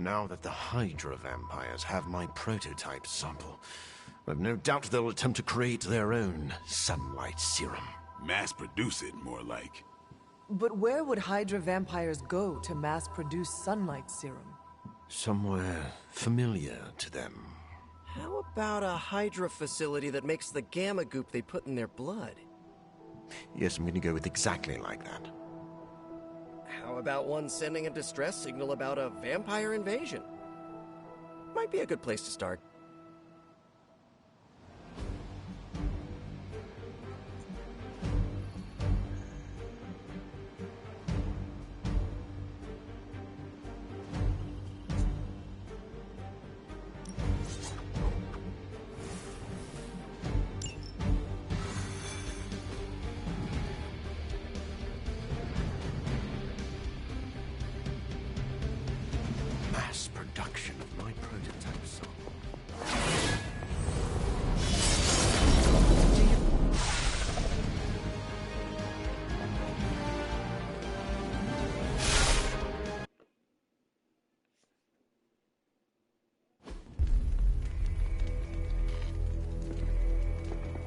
Now that the Hydra vampires have my prototype sample, I've no doubt they'll attempt to create their own sunlight serum. Mass produce it, more like. But where would Hydra vampires go to mass-produce sunlight serum? Somewhere familiar to them. How about a Hydra facility that makes the gamma goop they put in their blood? Yes, I'm gonna go with exactly like that. How about one sending a distress signal about a vampire invasion? Might be a good place to start. Mass production of my prototype sample.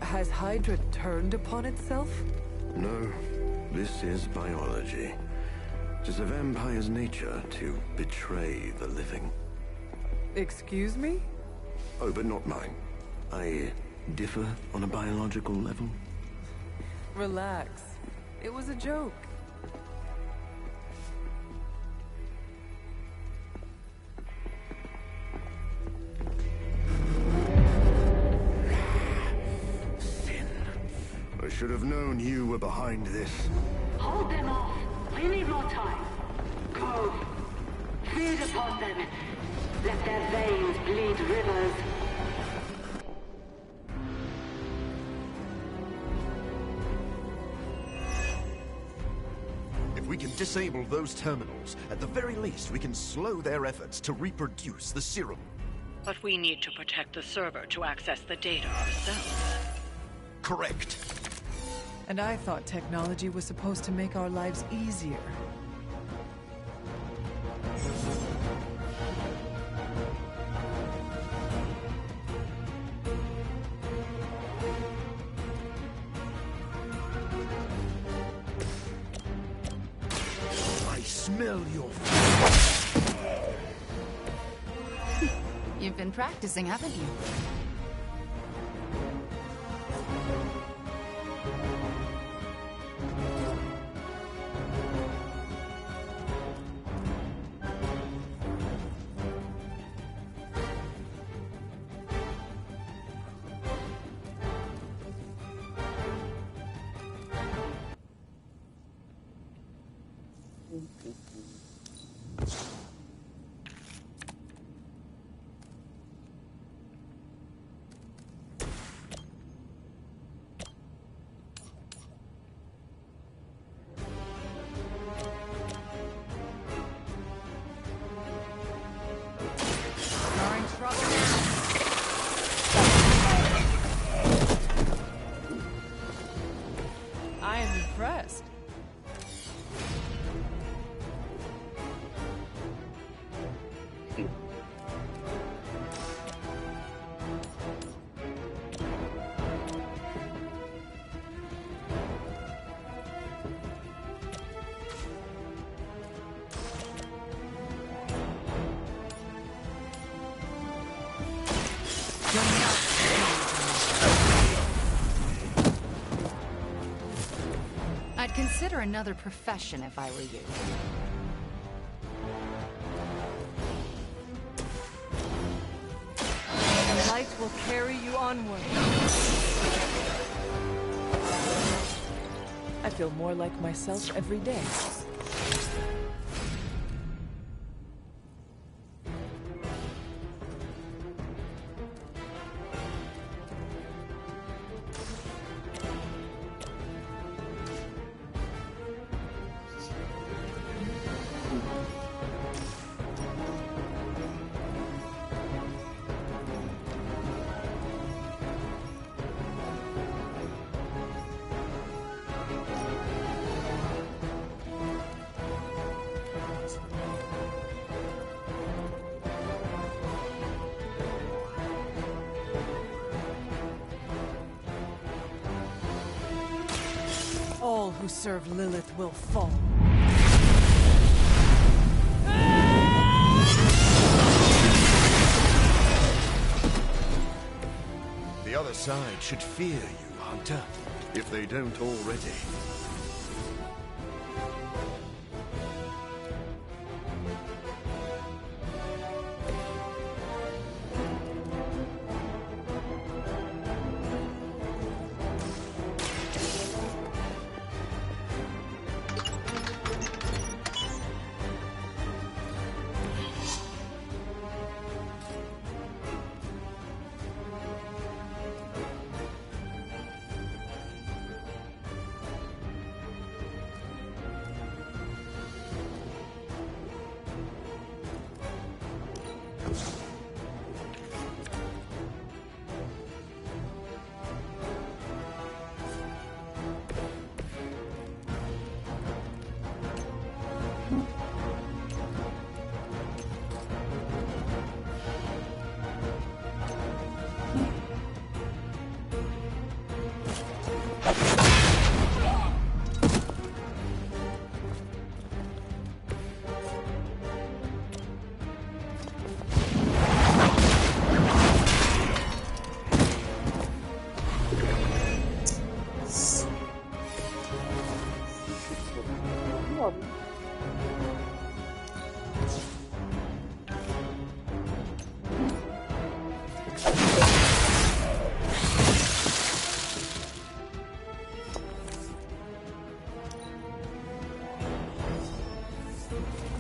Has Hydra turned upon itself? No, this is biology. It is a vampire's nature to betray the living. Excuse me? Oh, but not mine. I differ on a biological level. Relax. It was a joke. Sin. I should have known you were behind this. Hold them off. We need more time. Go. Feed upon them. Let their veins bleed rivers. If we can disable those terminals, at the very least we can slow their efforts to reproduce the serum. But we need to protect the server to access the data ourselves. Correct. And I thought technology was supposed to make our lives easier. I smell your... You've been practicing, haven't you? You're in trouble now. I am impressed. I'd consider another profession if I were you. The light will carry you onward. I feel more like myself every day. who serve Lilith will fall. The other side should fear you, Hunter, if they don't already.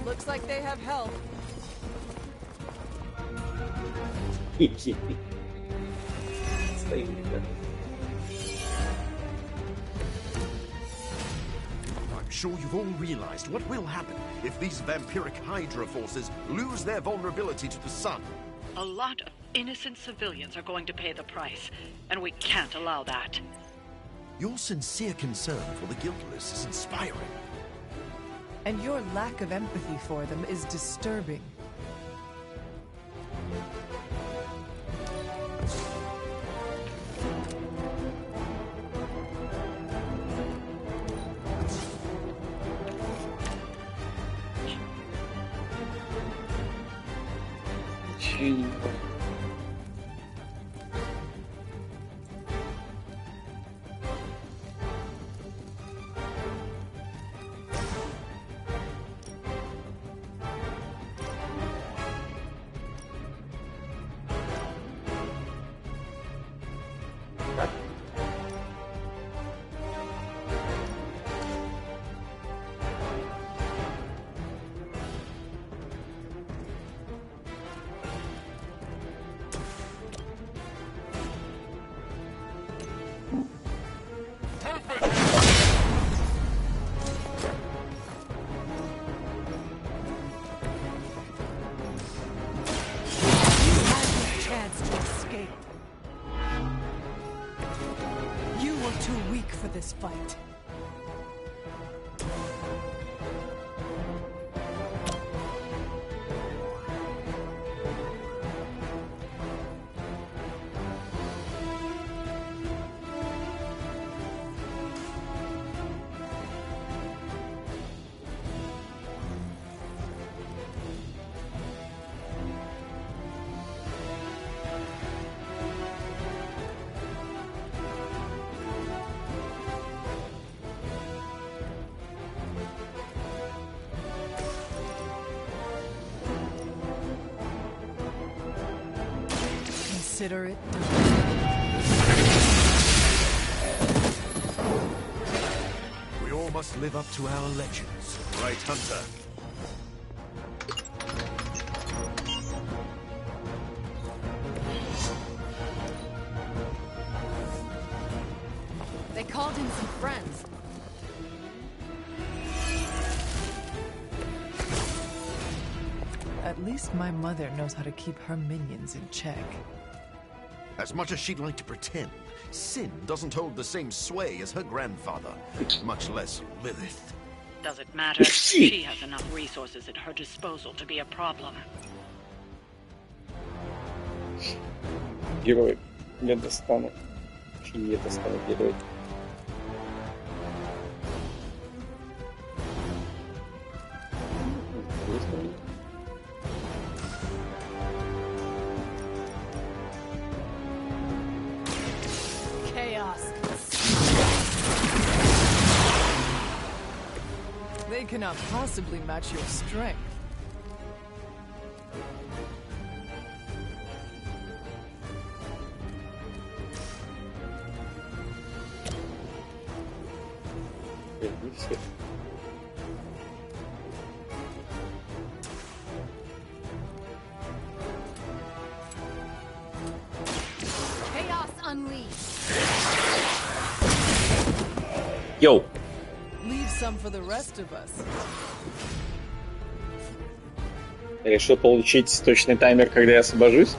Looks like they have help. I'm sure you've all realized what will happen if these vampiric Hydra forces lose their vulnerability to the sun. A lot of innocent civilians are going to pay the price, and we can't allow that. Your sincere concern for the guiltless is inspiring. And your lack of empathy for them is disturbing. For this fight. Consider it done. We all must live up to our legends, right, Hunter? They called in some friends. At least my mother knows how to keep her minions in check. As much as she'd like to pretend, Sin doesn't hold the same sway as her grandfather, much less Lilith. Does it matter? She has enough resources at her disposal to be a problem. Герой. Я достану. Я достану герой. They cannot possibly match your strength. Не все. Chaos unleashed. Йоу! Leave some for the rest of us. Я решил получить точный таймер, когда я освобожусь.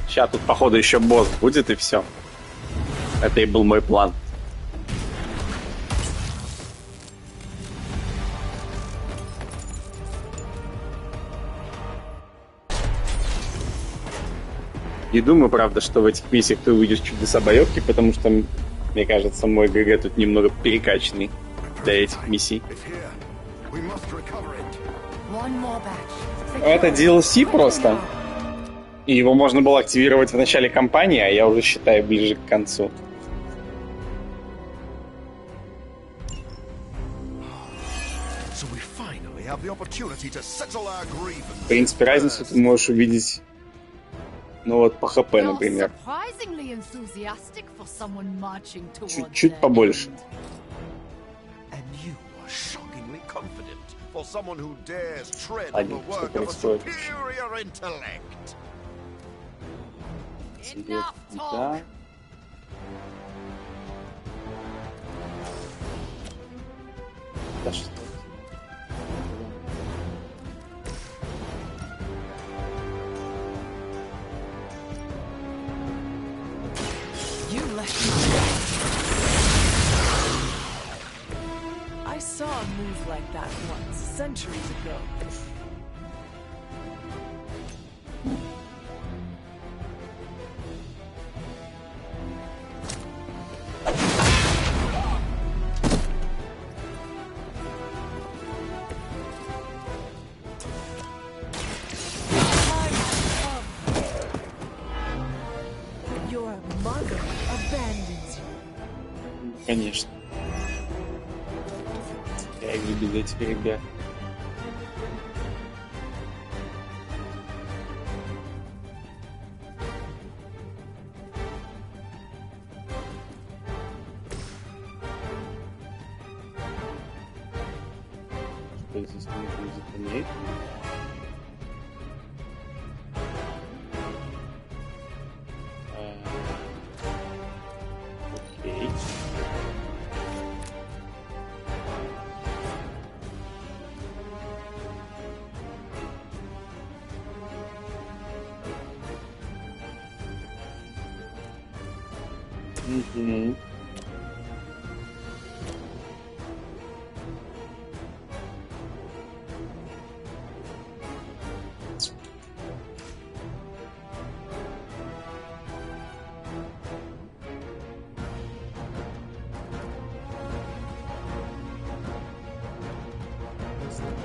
Сейчас тут, походу, еще босс будет, и все. Это и был мой план. Не думаю, правда, что в этих миссиях ты увидишь чудеса боевки, потому что, мне кажется, мой ГГ тут немного перекачанный для этих миссий. Это DLC просто. И его можно было активировать в начале кампании, а я уже считаю ближе к концу. В принципе, разницу ты можешь увидеть, ну вот по ХП, например. Чуть-чуть побольше. Ладно, что происходит? Да. Да что? I saw a move like that once, centuries ago. Your mother abandons you. Конечно. Я их без этих ребят. Что здесь нужно заполнять? Окей. Угу.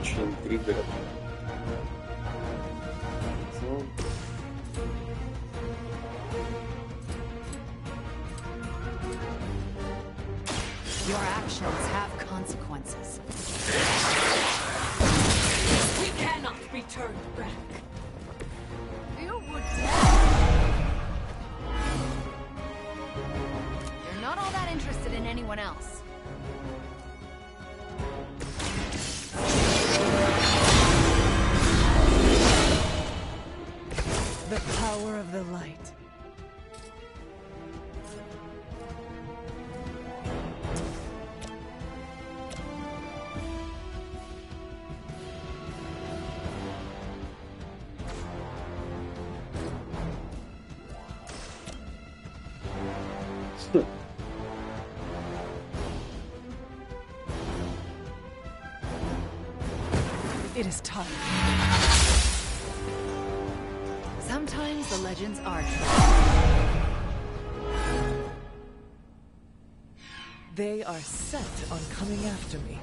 Очень триггеров. Your actions have consequences. We cannot be turned back. You would. You're not all that interested in anyone else. The power of the light. It is time. Sometimes the legends are true. They are set on coming after me.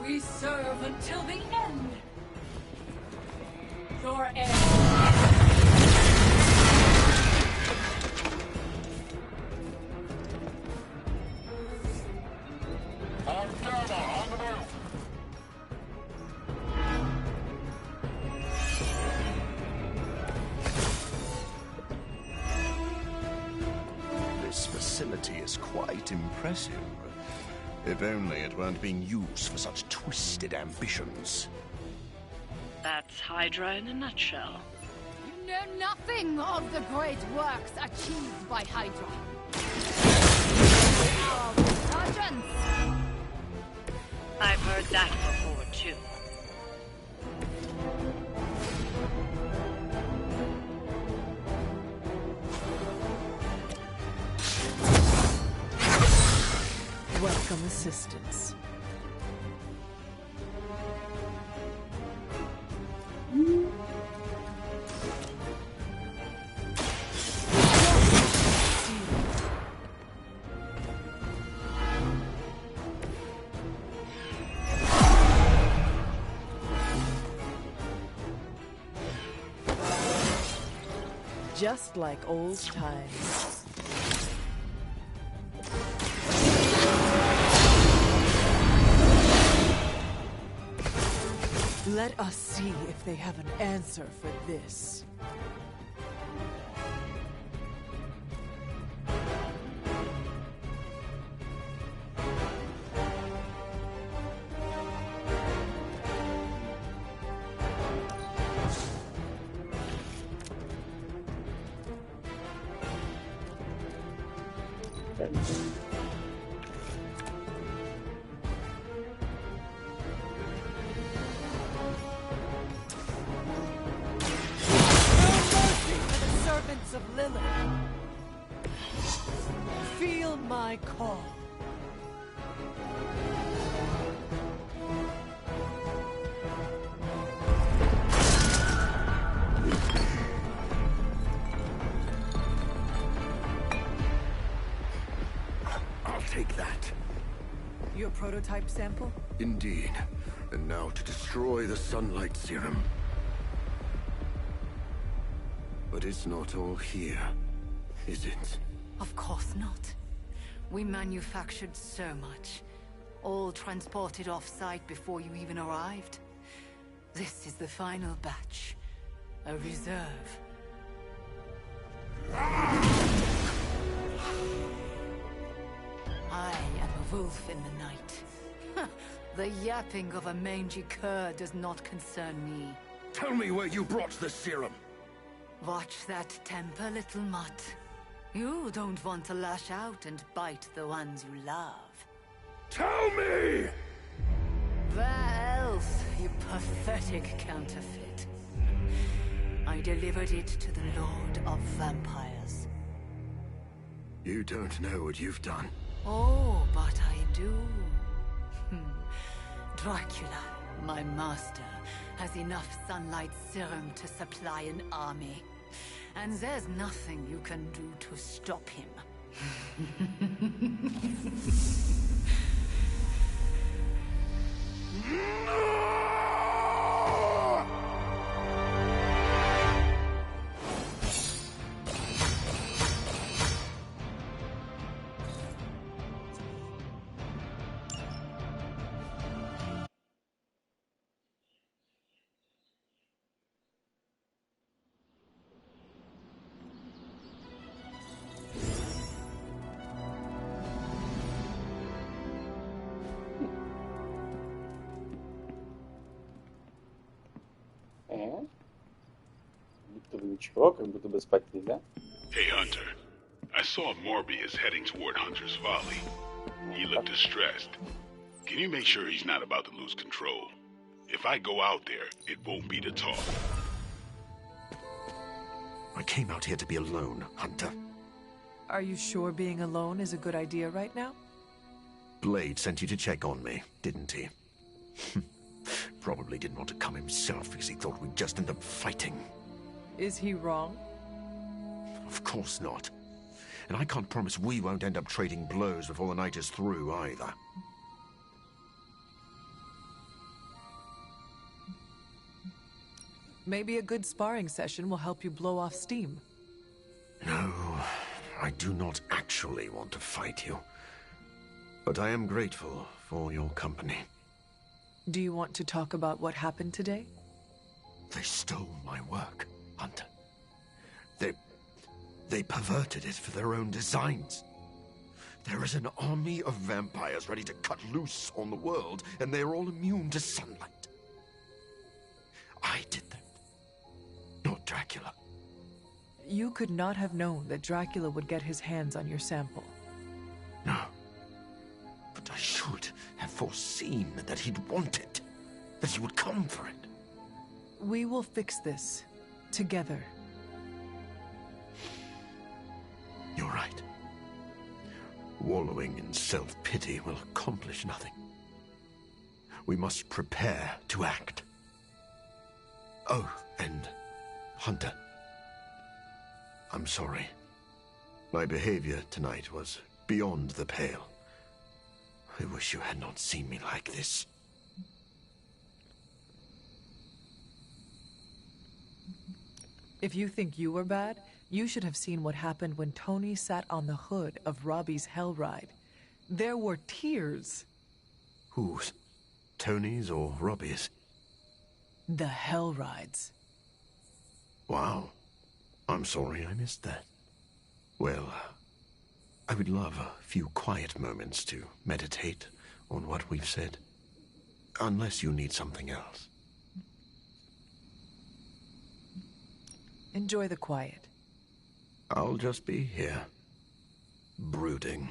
We serve until the end. Your end. This facility is quite impressive. If only it weren't being used for such twisted ambitions. That's Hydra in a nutshell. You know nothing of the great works achieved by Hydra. Our resurgence. I've heard that before, too. Welcome assistance. Just like old times. Let us see if they have an answer for this. Of Lilith. Feel my call. I'll take that. Your prototype sample? Indeed. And now to destroy the sunlight serum. But it's not all here, is it? Of course not. We manufactured so much. All transported off-site before you even arrived. This is the final batch. A reserve. I am a wolf in the night. The yapping of a mangy cur does not concern me. Tell me where you brought the serum! Watch that temper, little mutt. You don't want to lash out and bite the ones you love. Tell me! Where else, you pathetic counterfeit? I delivered it to the Lord of Vampires. You don't know what you've done. Oh, but I do. Dracula, my master, has enough sunlight serum to supply an army. And there's nothing you can do to stop him. Ничего, как будто бы спать нельзя. Hey, Hunter. I saw Morbius heading toward Hunter's Folly. He looked distressed. Can you make sure he's not about to lose control? If I go out there, it won't be to talk. I came out here to be alone, Hunter. Are you sure being alone is a good idea right now? Blade sent you to check on me, didn't he? Probably didn't want to come himself because he thought we'd just end up fighting. Is he wrong? Of course not. And I can't promise we won't end up trading blows before the night is through, either. Maybe a good sparring session will help you blow off steam. No, I do not actually want to fight you. But I am grateful for your company. Do you want to talk about what happened today? They stole my work, Hunter. They perverted it for their own designs. There is an army of vampires ready to cut loose on the world, and they're all immune to sunlight. I did that, not Dracula. You could not have known that Dracula would get his hands on your sample. No. But I should have foreseen that he'd want it, that he would come for it. We will fix this, together. You're right. Wallowing in self-pity will accomplish nothing. We must prepare to act. Oh, and Hunter, I'm sorry. My behavior tonight was beyond the pale. I wish you had not seen me like this. If you think you were bad, you should have seen what happened when Tony sat on the hood of Robbie's Hell Ride. There were tears. Whose? Tony's or Robbie's? The Hell Rides. Wow. I'm sorry I missed that. Well, I would love a few quiet moments to meditate on what we've said. Unless you need something else. Enjoy the quiet. I'll just be here, brooding.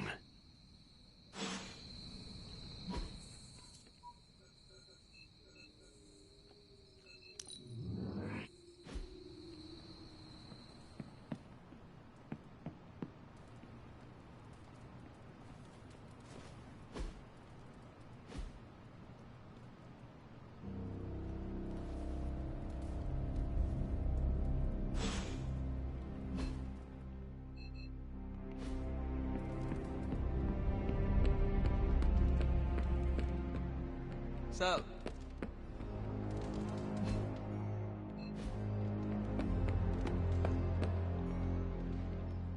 Sup?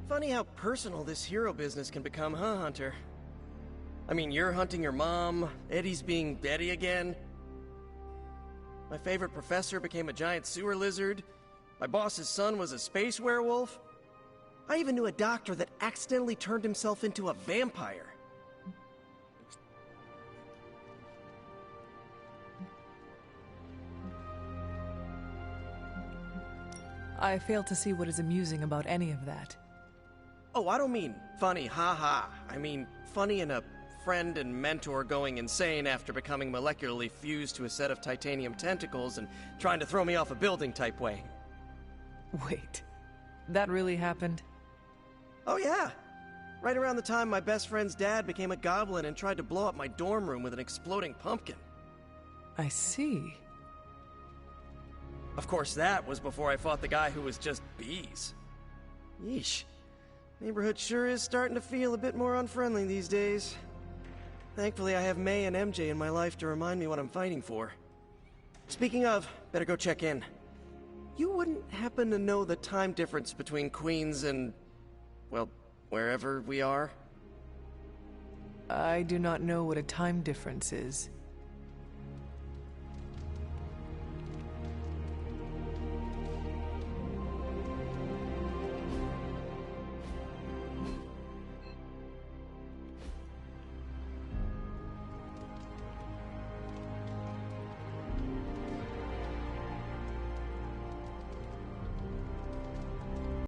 Funny how personal this hero business can become, huh, Hunter? I mean, you're hunting your mom, Eddie's being Eddie again. My favorite professor became a giant sewer lizard. My boss's son was a space werewolf. I even knew a doctor that accidentally turned himself into a vampire. I fail to see what is amusing about any of that. Oh, I don't mean funny, ha-ha. I mean funny in a friend and mentor going insane after becoming molecularly fused to a set of titanium tentacles and trying to throw me off a building type way. Wait, that really happened? Oh yeah. Right around the time my best friend's dad became a goblin and tried to blow up my dorm room with an exploding pumpkin. I see. Of course, that was before I fought the guy who was just bees. Yeesh. Neighborhood sure is starting to feel a bit more unfriendly these days. Thankfully, I have May and MJ in my life to remind me what I'm fighting for. Speaking of, better go check in. You wouldn't happen to know the time difference between Queens and, well, wherever we are? I do not know what a time difference is.